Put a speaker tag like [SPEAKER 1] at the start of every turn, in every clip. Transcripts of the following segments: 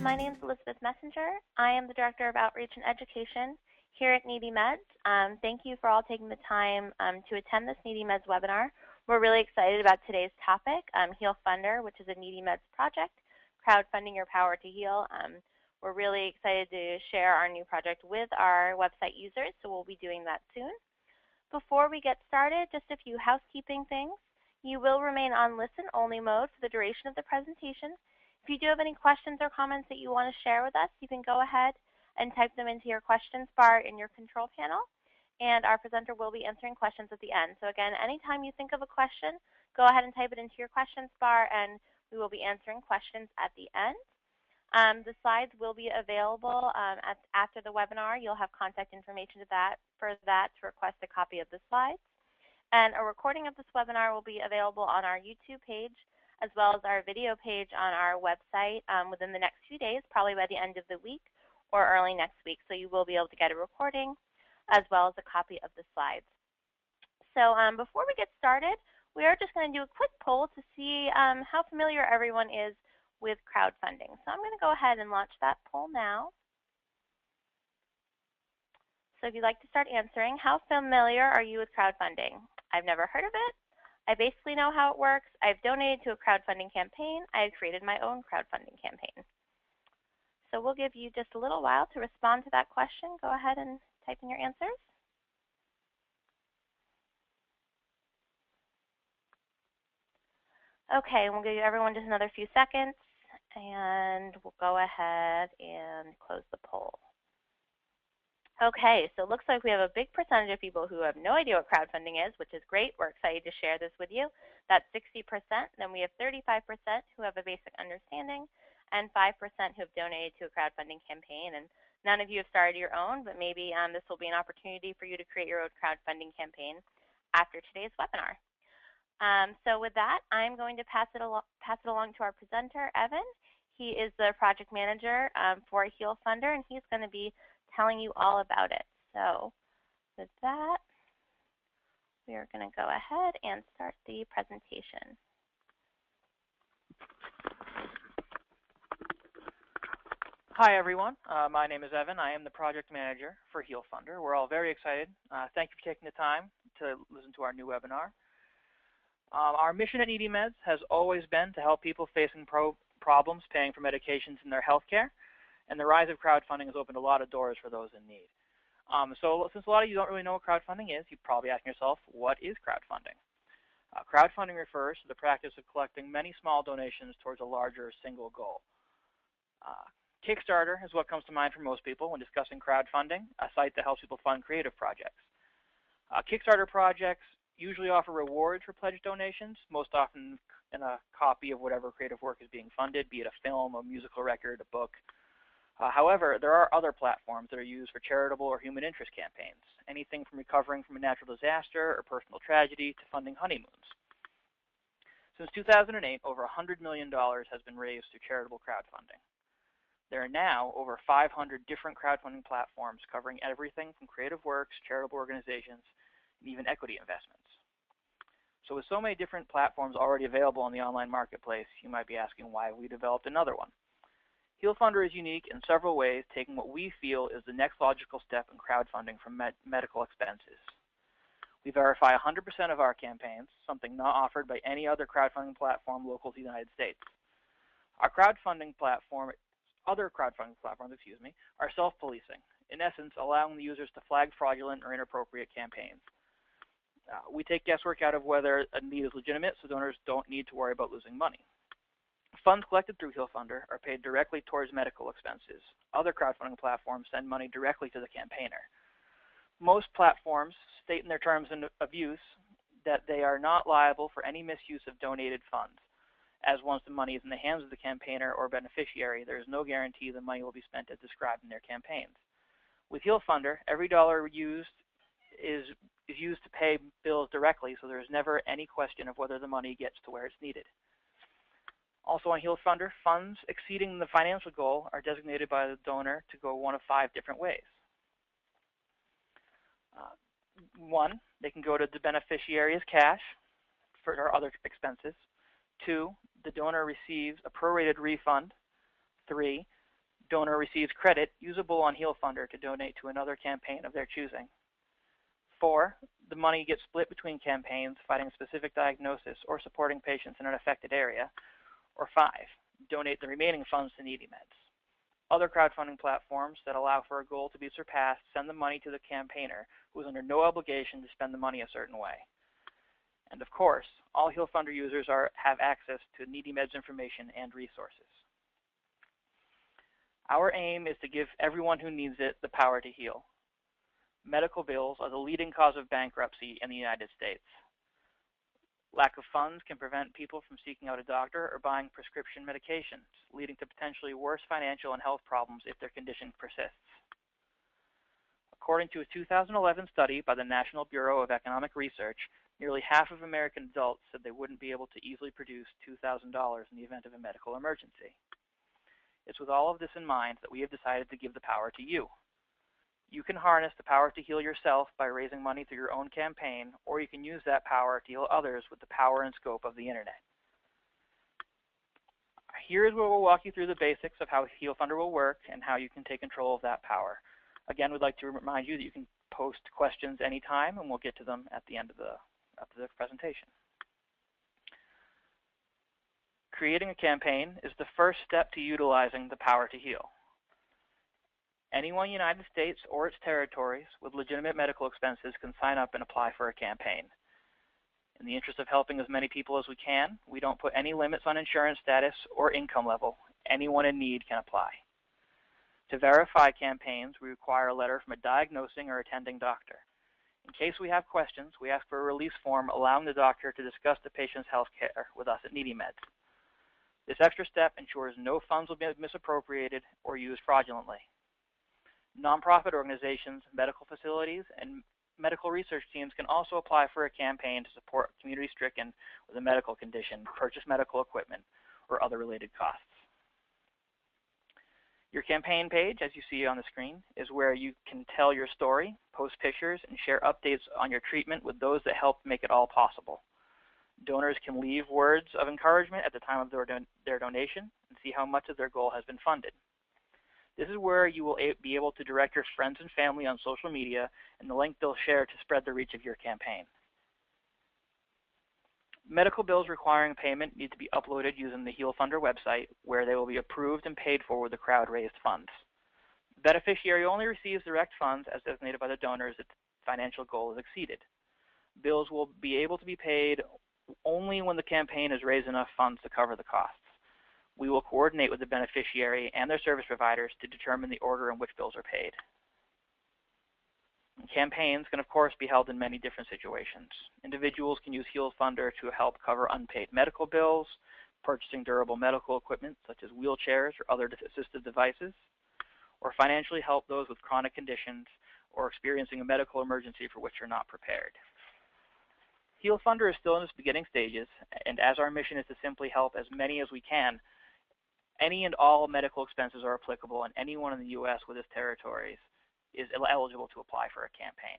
[SPEAKER 1] My name is Elizabeth Messenger. I am the Director of Outreach and Education here at NeedyMeds. Thank you for all taking the time to attend this NeedyMeds webinar. We're really excited about today's topic, HEALfundr, which is a NeedyMeds project, crowdfunding your power to heal. We're really excited to share our new project with our website users, so we'll be doing that soon. Before we get started, just a few housekeeping things. You will remain on listen-only mode for the duration of the presentation. If you do have any questions or comments that you want to share with us, you can go ahead and type them into your questions bar in your control panel, and our presenter will be answering questions at the end. So again, anytime you think of a question, go ahead and type it into your questions bar, and we will be answering questions at the end. The slides will be available after the webinar. You'll have contact information for that to request a copy of the slides. And a recording of this webinar will be available on our YouTube page as well as our video page on our website within the next few days, probably by the end of the week or early next week. So you will be able to get a recording as well as a copy of the slides. So before we get started, we are just going to do a quick poll to see how familiar everyone is with crowdfunding. So I'm going to go ahead and launch that poll now. So if you'd like to start answering, how familiar are you with crowdfunding? I've never heard of it. I basically know how it works. I've donated to a crowdfunding campaign. I've created my own crowdfunding campaign. So we'll give you just a little while to respond to that question. Go ahead and type in your answers. Okay, we'll give everyone just another few seconds, and we'll go ahead and close the poll. Okay, so it looks like we have a big percentage of people who have no idea what crowdfunding is, which is great. We're excited to share this with you. That's 60%. Then we have 35% who have a basic understanding, and 5% who have donated to a crowdfunding campaign. And none of you have started your own, but maybe this will be an opportunity for you to create your own crowdfunding campaign after today's webinar. So with that, I'm going to pass it along to our presenter, Evan. He is the project manager for HEALfundr, and he's going to be telling you all about it. So with that, we are going to go ahead and start the presentation.
[SPEAKER 2] Hi everyone, my name is Evan. I am the project manager for HEALfundr. We're all very excited. Thank you for taking the time to listen to our new webinar. Our mission at NeedyMeds has always been to help people facing problems paying for medications in their healthcare, and the rise of crowdfunding has opened a lot of doors for those in need. So since a lot of you don't really know what crowdfunding is, you're probably asking yourself, what is crowdfunding? Crowdfunding refers to the practice of collecting many small donations towards a larger single goal. Kickstarter is what comes to mind for most people when discussing crowdfunding, a site that helps people fund creative projects. Kickstarter projects usually offer rewards for pledged donations, most often in a copy of whatever creative work is being funded, be it a film, a musical record, a book. However, there are other platforms that are used for charitable or human interest campaigns, anything from recovering from a natural disaster or personal tragedy to funding honeymoons. Since 2008, over $100 million has been raised through charitable crowdfunding. There are now over 500 different crowdfunding platforms covering everything from creative works, charitable organizations, and even equity investments. So with so many different platforms already available on the online marketplace, you might be asking why we developed another one. HEALfundr is unique in several ways, taking what we feel is the next logical step in crowdfunding for medical expenses. We verify 100% of our campaigns, something not offered by any other crowdfunding platform local to the United States. Our other crowdfunding platforms, are self-policing, in essence allowing the users to flag fraudulent or inappropriate campaigns. We take guesswork out of whether a need is legitimate, so donors don't need to worry about losing money. Funds collected through HEALfundr are paid directly towards medical expenses. Other crowdfunding platforms send money directly to the campaigner. Most platforms state in their terms of use that they are not liable for any misuse of donated funds, as once the money is in the hands of the campaigner or beneficiary, there is no guarantee the money will be spent as described in their campaigns. With HEALfundr, every dollar used is used to pay bills directly, so there is never any question of whether the money gets to where it's needed. Also on HEALfundr, funds exceeding the financial goal are designated by the donor to go one of 5 different ways. One, they can go to the beneficiary as cash for other expenses. 2, the donor receives a prorated refund. 3, Donor receives credit usable on HEALfundr to donate to another campaign of their choosing. 4, the money gets split between campaigns fighting a specific diagnosis or supporting patients in an affected area. Or 5, donate the remaining funds to NeedyMeds. Other crowdfunding platforms that allow for a goal to be surpassed send the money to the campaigner, who is under no obligation to spend the money a certain way. And of course, all HEALfundr users have access to NeedyMeds information and resources. Our aim is to give everyone who needs it the power to heal. Medical bills are the leading cause of bankruptcy in the United States. Lack of funds can prevent people from seeking out a doctor or buying prescription medications, leading to potentially worse financial and health problems if their condition persists. According to a 2011 study by the National Bureau of Economic Research, nearly half of American adults said they wouldn't be able to easily produce $2,000 in the event of a medical emergency. It's with all of this in mind that we have decided to give the power to you. You can harness the power to heal yourself by raising money through your own campaign, or you can use that power to heal others with the power and scope of the internet. Here's where we'll walk you through the basics of how HEALfundr will work and how you can take control of that power. Again, we'd like to remind you that you can post questions anytime, and we'll get to them at the end of the presentation. Creating a campaign is the first step to utilizing the power to heal. Anyone in the United States or its territories with legitimate medical expenses can sign up and apply for a campaign. In the interest of helping as many people as we can, we don't put any limits on insurance status or income level. Anyone in need can apply. To verify campaigns, we require a letter from a diagnosing or attending doctor. In case we have questions, we ask for a release form allowing the doctor to discuss the patient's health care with us at NeedyMeds. This extra step ensures no funds will be misappropriated or used fraudulently. Nonprofit organizations, medical facilities, and medical research teams can also apply for a campaign to support communities stricken with a medical condition, purchase medical equipment, or other related costs. Your campaign page, as you see on the screen, is where you can tell your story, post pictures, and share updates on your treatment with those that help make it all possible. Donors can leave words of encouragement at the time of their donation and see how much of their goal has been funded. This is where you will be able to direct your friends and family on social media and the link they'll share to spread the reach of your campaign. Medical bills requiring payment need to be uploaded using the HEALfundr website, where they will be approved and paid for with the crowd-raised funds. The beneficiary only receives direct funds as designated by the donors if the financial goal is exceeded. Bills will be able to be paid only when the campaign has raised enough funds to cover the costs. We will coordinate with the beneficiary and their service providers to determine the order in which bills are paid. Campaigns can, of course, be held in many different situations. Individuals can use HEALfundr to help cover unpaid medical bills, purchasing durable medical equipment such as wheelchairs or other assistive devices, or financially help those with chronic conditions or experiencing a medical emergency for which are not prepared. HEALfundr is still in its beginning stages, and as our mission is to simply help as many as we can, any and all medical expenses are applicable, and anyone in the U.S. with its territories is eligible to apply for a campaign.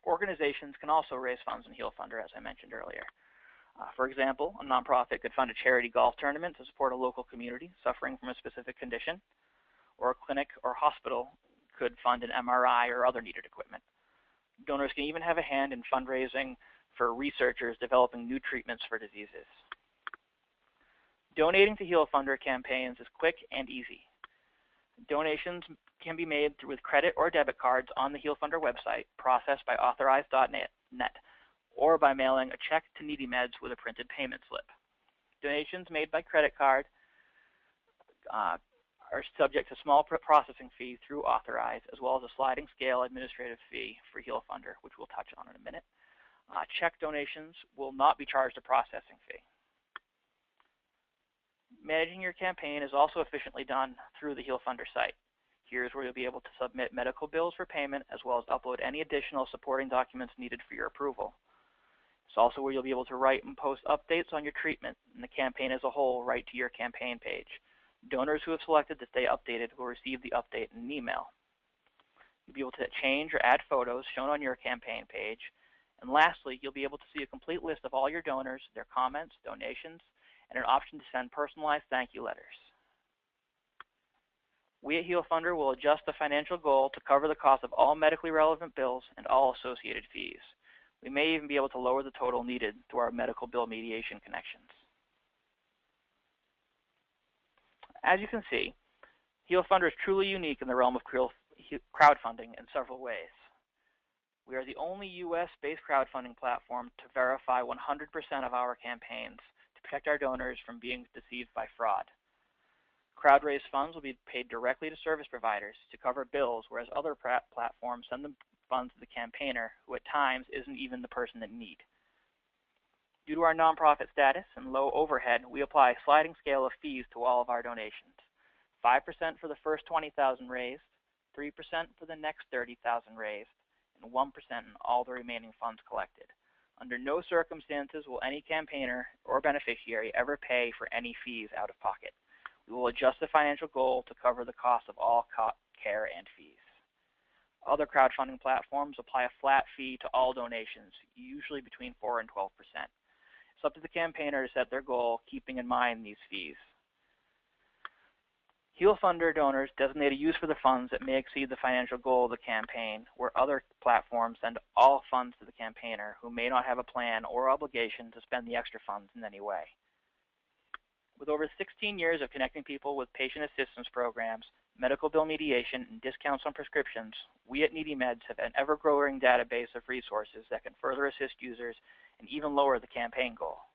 [SPEAKER 2] Organizations can also raise funds in HEALfundr, as I mentioned earlier. For example, a nonprofit could fund a charity golf tournament to support a local community suffering from a specific condition, or a clinic or hospital could fund an MRI or other needed equipment. Donors can even have a hand in fundraising for researchers developing new treatments for diseases. Donating to HEALfundr campaigns is quick and easy. Donations can be made with credit or debit cards on the HEALfundr website, processed by authorized.net, or by mailing a check to NeedyMeds with a printed payment slip. Donations made by credit card are subject to small processing fee through Authorized, as well as a sliding scale administrative fee for HEALfundr, which we'll touch on in a minute. Check donations will not be charged a processing fee. Managing your campaign is also efficiently done through the HEALfundr site. Here's where you'll be able to submit medical bills for payment, as well as upload any additional supporting documents needed for your approval. It's also where you'll be able to write and post updates on your treatment and the campaign as a whole right to your campaign page. Donors who have selected to stay updated will receive the update in an email. You'll be able to change or add photos shown on your campaign page. And lastly, you'll be able to see a complete list of all your donors, their comments, donations, and an option to send personalized thank you letters. We at HEALfundr will adjust the financial goal to cover the cost of all medically relevant bills and all associated fees. We may even be able to lower the total needed through our medical bill mediation connections. As you can see, HEALfundr is truly unique in the realm of crowdfunding in several ways. We are the only U.S.-based crowdfunding platform to verify 100% of our campaigns to protect our donors from being deceived by fraud. Crowd-raised funds will be paid directly to service providers to cover bills, whereas other platforms send the funds to the campaigner, who at times isn't even the person in need. Due to our nonprofit status and low overhead, we apply a sliding scale of fees to all of our donations. 5% for the first $20,000 raised, 3% for the next $30,000 raised, and 1% in all the remaining funds collected. Under no circumstances will any campaigner or beneficiary ever pay for any fees out of pocket. We will adjust the financial goal to cover the cost of all care and fees. Other crowdfunding platforms apply a flat fee to all donations, usually between 4 and 12%. It's up to the campaigner to set their goal, keeping in mind these fees. HEALfundr donors designate a use for the funds that may exceed the financial goal of the campaign, where other platforms send all funds to the campaigner who may not have a plan or obligation to spend the extra funds in any way. With over 16 years of connecting people with patient assistance programs, medical bill mediation, and discounts on prescriptions, we at NeedyMeds have an ever-growing database of resources that can further assist users and even lower the campaign goal.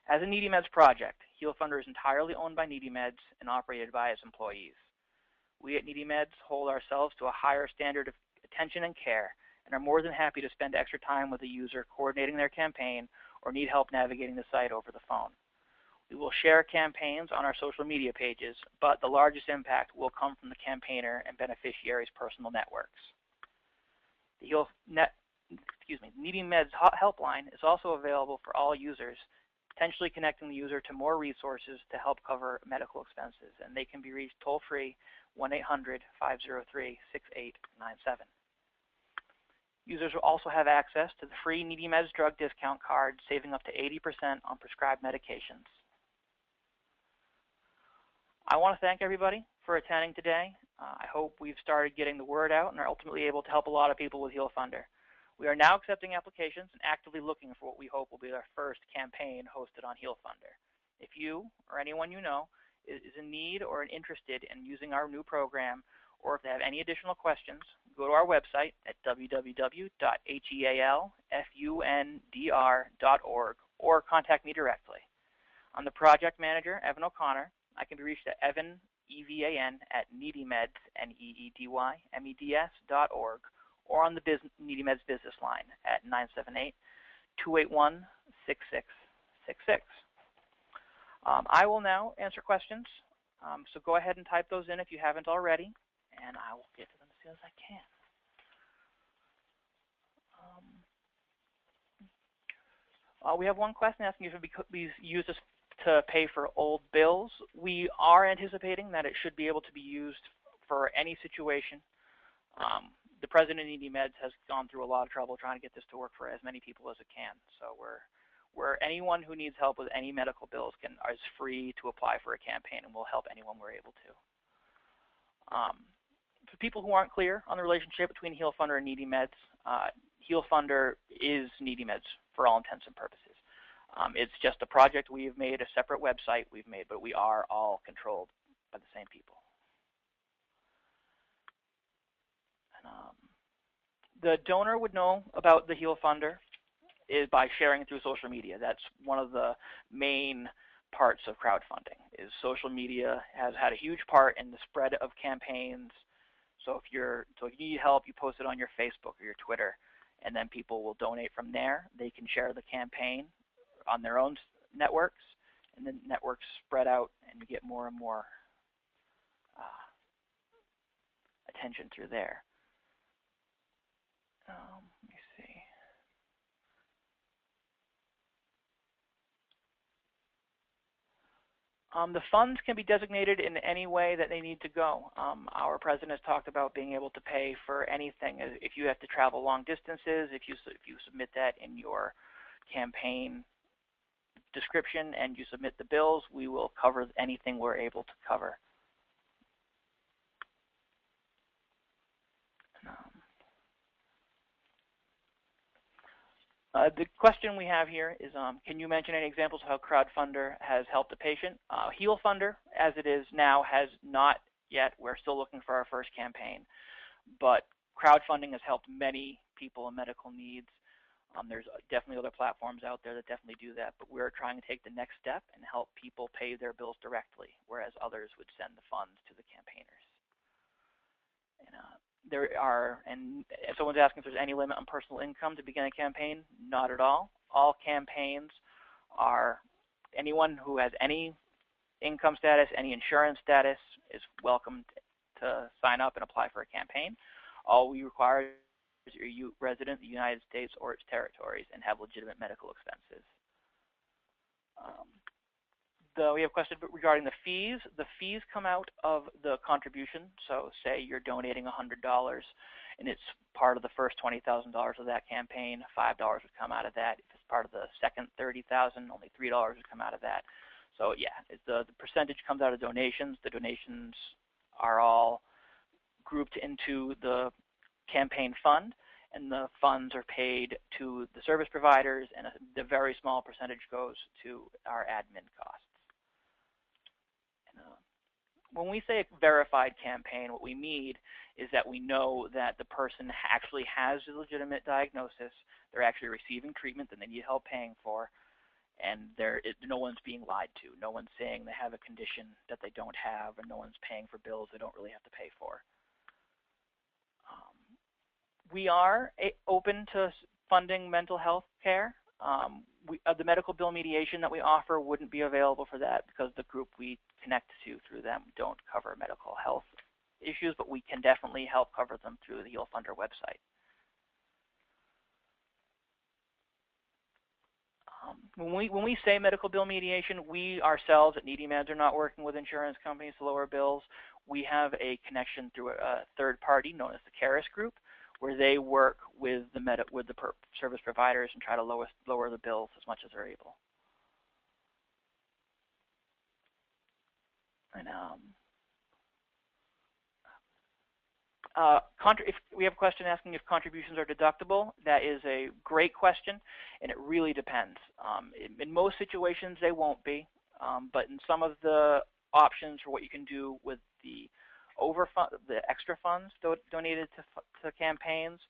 [SPEAKER 2] As a NeedyMeds project, HEALfundr is entirely owned by NeedyMeds and operated by its employees. We at NeedyMeds hold ourselves to a higher standard of attention and care and are more than happy to spend extra time with a user coordinating their campaign or need help navigating the site over the phone. We will share campaigns on our social media pages, but the largest impact will come from the campaigner and beneficiaries' personal networks. The NeedyMeds helpline is also available for all users, potentially connecting the user to more resources to help cover medical expenses, and they can be reached toll-free 1-800-503-6897. Users will also have access to the free NeedyMeds drug discount card, saving up to 80% on prescribed medications. I want to thank everybody for attending today. I hope we've started getting the word out and are ultimately able to help a lot of people with HEALfundr. We are now accepting applications and actively looking for what we hope will be our first campaign hosted on HEALfundr. If you or anyone you know is in need or interested in using our new program, or if they have any additional questions, go to our website at www.HEALfundr.org or contact me directly. I'm the project manager, Evan O'Connor. I can be reached at Evan, E-V-A-N, at NeedyMeds, NeedyMeds.org, or on the NeedyMeds business line at 978-281-6666. I will now answer questions, so go ahead and type those in if you haven't already, and I will get to them as soon as I can. We have one question asking if it could be used to pay for old bills. We are anticipating that it should be able to be used for any situation. The president of NeedyMeds has gone through a lot of trouble trying to get this to work for as many people as it can. So anyone who needs help with any medical bills is free to apply for a campaign, and we'll help anyone we're able to. For people who aren't clear on the relationship between HEALfundr and NeedyMeds, HEALfundr is NeedyMeds for all intents and purposes. It's just a project we've made, a separate website we've made, but we are all controlled by the same people. The donor would know about the HEALfundr is by sharing it through social media. That's one of the main parts of crowdfunding. Is social media has had a huge part in the spread of campaigns. So if you need help, you post it on your Facebook or your Twitter, and then people will donate from there. They can share the campaign on their own networks, and then networks spread out, and you get more and more attention through there. Let me see. The funds can be designated in any way that they need to go. Our president has talked about being able to pay for anything. If you have to travel long distances, if you submit that in your campaign description and you submit the bills, we will cover anything we're able to cover The question we have here is, can you mention any examples of how Crowdfundr has helped a patient? HEALfundr, as it is now, has not yet. We're still looking for our first campaign. But crowdfunding has helped many people in medical needs. There's definitely other platforms out there that definitely do that, but we're trying to take the next step and help people pay their bills directly, whereas others would send the funds to the campaigners. And if someone's asking if there's any limit on personal income to begin a campaign, not at all. All campaigns are, anyone who has any income status, any insurance status is welcome to sign up and apply for a campaign. All we require is you're a resident of the United States or its territories and have legitimate medical expenses. We have a question regarding the fees. The fees come out of the contribution. So say you're donating $100 and it's part of the first $20,000 of that campaign, $5 would come out of that. If it's part of the second $30,000, only $3 would come out of that. So yeah, the percentage comes out of donations. The donations are all grouped into the campaign fund, and the funds are paid to the service providers, and the very small percentage goes to our admin costs. When we say a verified campaign, what we mean is that we know that the person actually has a legitimate diagnosis, they're actually receiving treatment that they need help paying for, and no one's being lied to. No one's saying they have a condition that they don't have, and no one's paying for bills they don't really have to pay for. We are open to funding mental health care. The medical bill mediation that we offer wouldn't be available for that because the group we connect to through them don't cover mental health issues, but we can definitely help cover them through the HEALfundr website. When we say medical bill mediation, we ourselves at NeedyMeds are not working with insurance companies to lower bills. We have a connection through a third party known as the CARIS group, where they work with the service providers and try to lower the bills as much as they're able. And if we have a question asking if contributions are deductible, that is a great question, and it really depends. In most situations, they won't be, but in some of the options for what you can do with the extra funds donated to campaigns,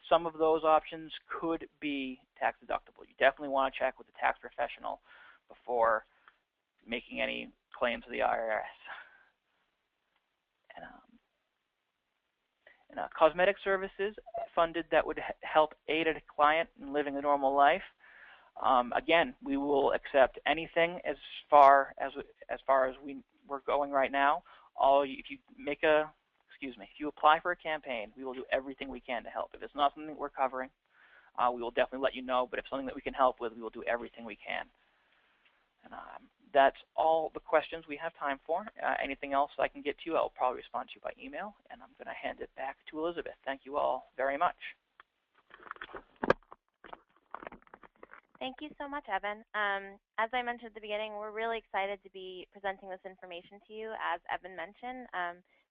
[SPEAKER 2] some of those options could be tax deductible. You definitely want to check with the tax professional before making any claims to the IRS. And cosmetic services funded that would help aid a client in living a normal life. Again, we will accept anything as far as we're going right now. If you apply for a campaign, we will do everything we can to help. If it's not something that we're covering, we will definitely let you know. But if something that we can help with, we will do everything we can. And that's all the questions we have time for. Anything else I can get to you, I'll probably respond to you by email. And I'm going to hand it back to Elizabeth. Thank you all very much.
[SPEAKER 1] Thank you so much, Evan. As I mentioned at the beginning, we're really excited to be presenting this information to you. As Evan mentioned,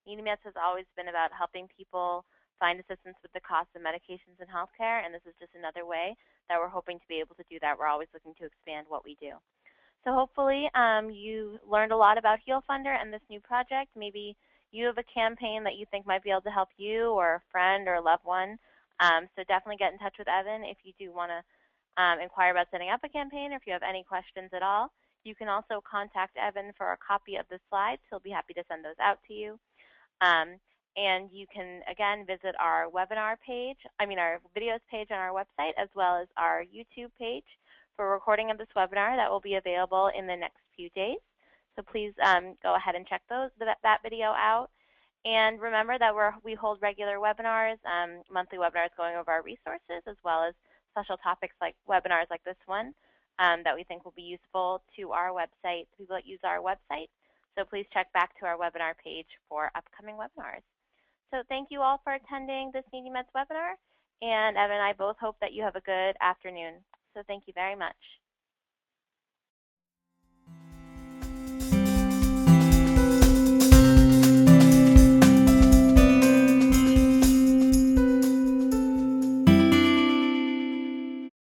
[SPEAKER 1] NeedyMeds has always been about helping people find assistance with the cost of medications and healthcare, and this is just another way that we're hoping to be able to do that. We're always looking to expand what we do. So hopefully you learned a lot about HEALfundr and this new project. Maybe you have a campaign that you think might be able to help you or a friend or a loved one. So definitely get in touch with Evan if you do want to inquire about setting up a campaign, or if you have any questions at all. You can also contact Evan for a copy of the slides. He'll be happy to send those out to you. And you can, again, visit our webinar page, our videos page on our website, as well as our YouTube page for a recording of this webinar that will be available in the next few days. So please go ahead and check that video out. And remember that we hold regular webinars, monthly webinars going over our resources, as well as special topics like webinars like this one that we think will be useful to our website, people that use our website. So please check back to our webinar page for upcoming webinars. So thank you all for attending this NeedyMeds webinar, and Evan and I both hope that you have a good afternoon. So thank you very much.